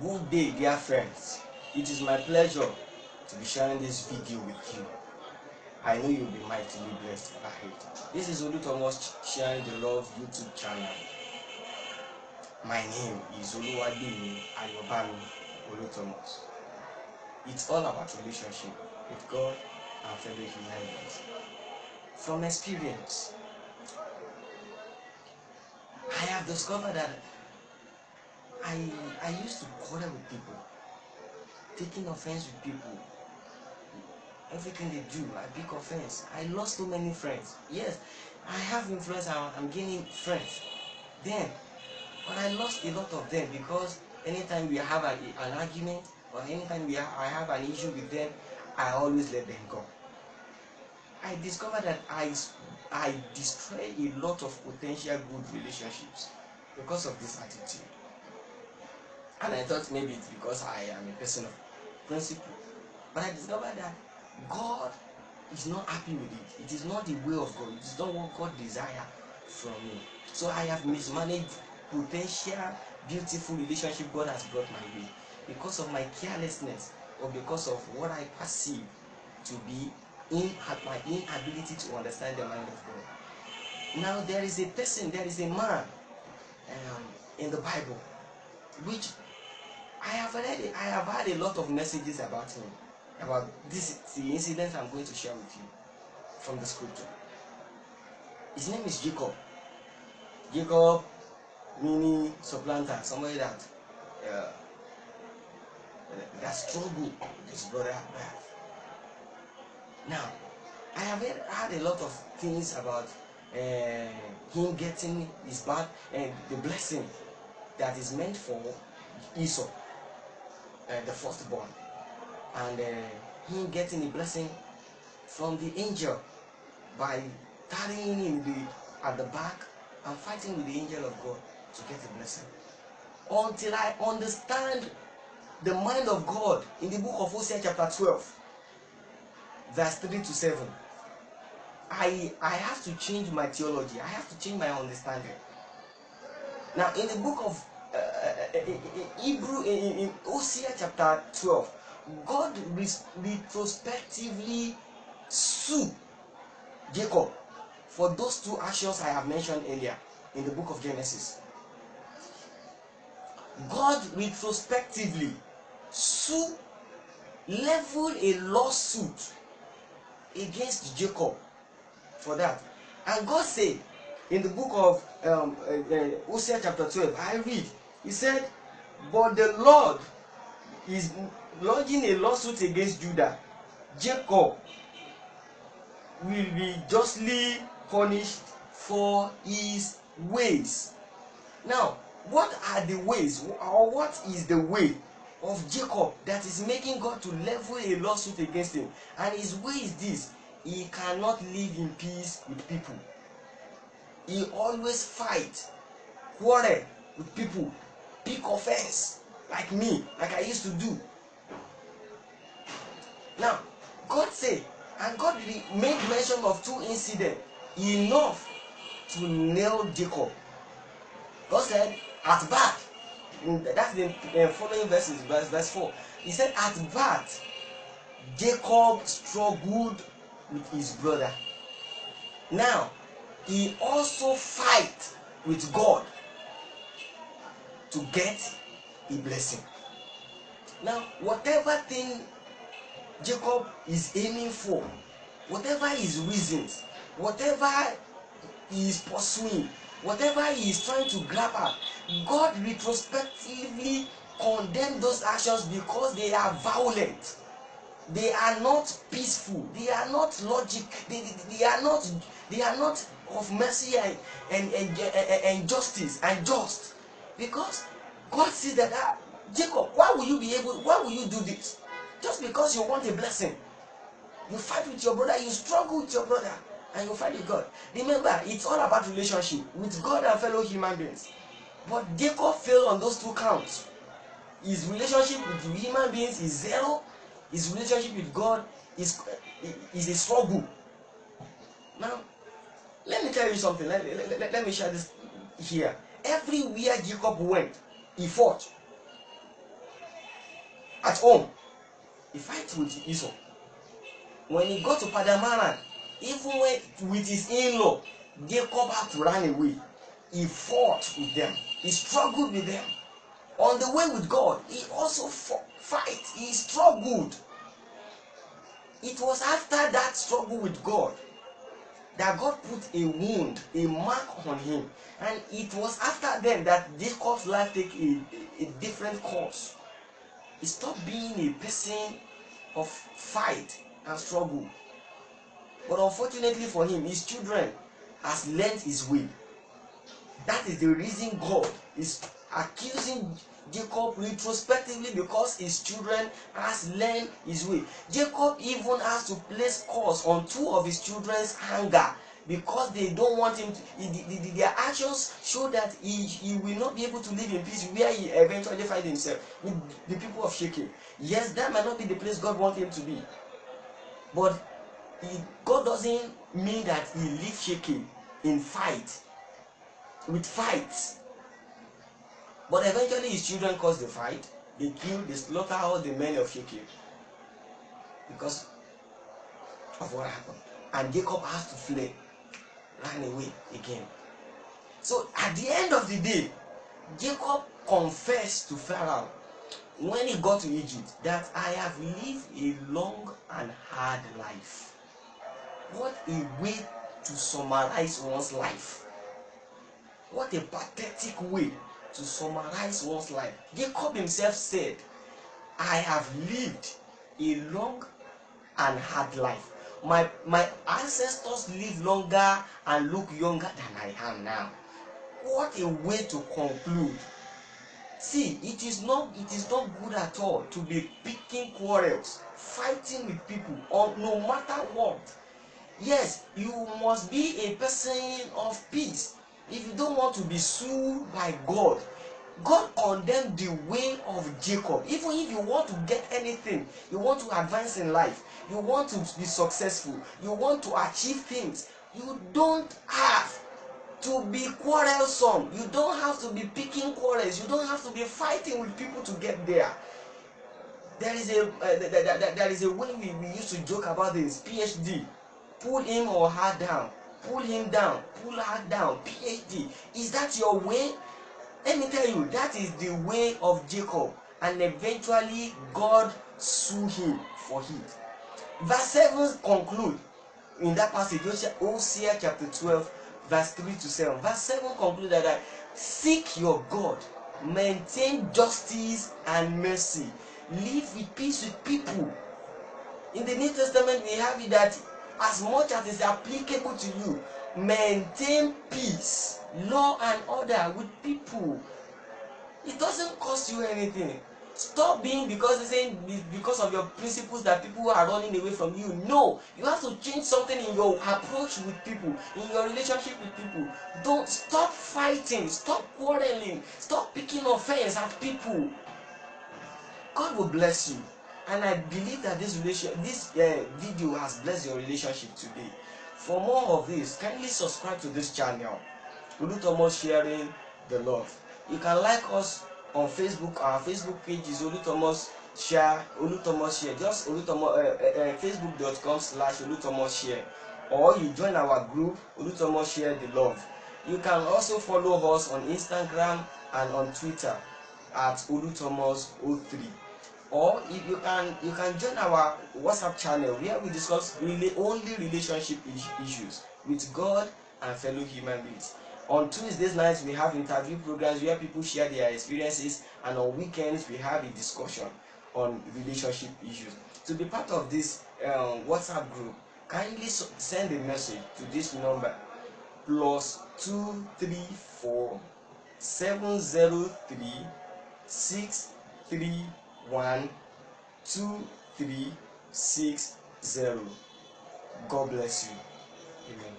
Good day, dear friends. It is my pleasure to be sharing this video with you. I know you'll be mightily blessed by it. This is Olu-Thomas sharing the Love YouTube channel. My name is Olu-Thomas. It's all about relationship with God and fellow human beings. From experience, I have discovered that I used to quarrel with people, taking offense with people. Everything they do, I pick offense. I lost so many friends. Yes, I have influence, I'm gaining friends. Then, but I lost a lot of them because anytime we have an argument or anytime I have an issue with them, I always let them go. I discovered that I destroy a lot of potential good relationships because of this attitude. And I thought maybe it's because I am a person of principle. But I discovered that God is not happy with it. It is not the way of God. It is not what God desires from me. So I have mismanaged potential, beautiful relationship God has brought my way because of my carelessness or because of what I perceive to be my inability to understand the mind of God. Now there is a man in the Bible which I have had a lot of messages about him, about the incident I'm going to share with you from the scripture. His name is Jacob. Jacob meaning supplanter, somebody that struggled with his brother. Now, I have had a lot of things about him getting his back and the blessing that is meant for Esau, the firstborn, and him getting a blessing from the angel by carrying him at the back and fighting with the angel of God to get a blessing. Until I understand the mind of God in the book of Hosea chapter 12, verse 3 to 7, I have to change my theology. I have to change my understanding. Now, in the book of in Hosea chapter 12, God retrospectively sued Jacob for those two actions I have mentioned earlier in the book of Genesis. God retrospectively leveled a lawsuit against Jacob for that. And God said in the book of Hosea chapter 12, I read, he said, but the Lord is lodging a lawsuit against Judah. Jacob will be justly punished for his ways. Now, what are the ways, or what is the way of Jacob that is making God to level a lawsuit against him? And his way is this: he cannot live in peace with people. He always fight, quarrel with people, pick offense, like me, like I used to do. Now, God said, and God made mention of two incidents enough to nail Jacob. God said, at birth, that's the following verses, verse 4. He said, at birth, Jacob struggled with his brother. Now, he also fight with God to get a blessing. Now, whatever thing Jacob is aiming for, whatever his reasons, whatever he is pursuing, whatever he is trying to grab at, God retrospectively condemned those actions because they are violent. They are not peaceful. They are not logic. They are not of mercy and justice and just. Because God sees that Jacob, why will you do this? Just because you want a blessing. You fight with your brother, you struggle with your brother, and you fight with God. Remember, it's all about relationship with God and fellow human beings. But Jacob failed on those two counts. His relationship with human beings is zero. His relationship with God is a struggle. Now, let me tell you something. Let me share this here. Everywhere Jacob went, he fought. at home. He fight with Esau. When he got to Padamaran, even when with his in-law, Jacob had to run away. He fought with them. He struggled with them. On the way with God, he also fight. He struggled. It was after that struggle with God that God put a wound, a mark on him. And it was after then that Jacob's life took a different course. He stopped being a person of fight and struggle. But unfortunately for him, his children has learned his way. That is the reason God is accusing Jacob retrospectively, because his children has learned his way. Jacob even has to place curse on two of his children's anger, because they don't want him to, their actions show that he will not be able to live in peace where he eventually finds himself with the people of Shechem. Yes, that might not be the place God wants him to be, but God doesn't mean that he leaves Shechem in fight, with fights. But eventually his children caused the fight. They killed, they slaughtered all the men of Shechem because of what happened. And Jacob has to flee, ran away again. So at the end of the day, Jacob confessed to Pharaoh when he got to Egypt that I have lived a long and hard life. What a way to summarize one's life. What a pathetic way to summarize one's life. Jacob himself said, I have lived a long and hard life. My ancestors lived longer and look younger than I am now. What a way to conclude. See, it is not good at all to be picking quarrels, fighting with people, or no matter what. Yes, you must be a person of peace. If you don't want to be sued by God, God condemned the way of Jacob. Even if you want to get anything, you want to advance in life, you want to be successful, you want to achieve things, you don't have to be quarrelsome. You don't have to be picking quarrels. You don't have to be fighting with people to get there. There is a way we used to joke about this. PhD. Pull him or her down. Pull him down. Pull her down. PhD. Is that your way? Let me tell you, that is the way of Jacob. And eventually God sued him for it. Verse 7 conclude in that passage, Hosea chapter 12, verse 3 to 7. Verse 7 concludes that seek your God, maintain justice and mercy, live with peace with people. In the New Testament, we have it that as much as is applicable to you, maintain peace, law and order with people. It doesn't cost you anything. Stop being because of your principles that people are running away from you. No, you have to change something in your approach with people, in your relationship with people. Don't stop fighting, stop quarreling, stop picking offense at people. God will bless you, and I believe that this video has blessed your relationship today. For more of this, kindly subscribe to this channel, Olu-Thomas Sharing the Love. You can like us on Facebook. Our Facebook page is Olu-Thomas Share. Olu-Thomas Share. Just facebook.com/Olu-Thomas Share. Or you join our group Olu-Thomas Share the Love. You can also follow us on Instagram and on Twitter at Olu-Thomas03. Or if you can join our WhatsApp channel where we discuss only relationship issues with God and fellow human beings. On Tuesdays nights we have interview programs where people share their experiences, and on weekends we have a discussion on relationship issues. To be part of this WhatsApp group, kindly send a message to this number +234 703 631 2360. God bless you. Amen.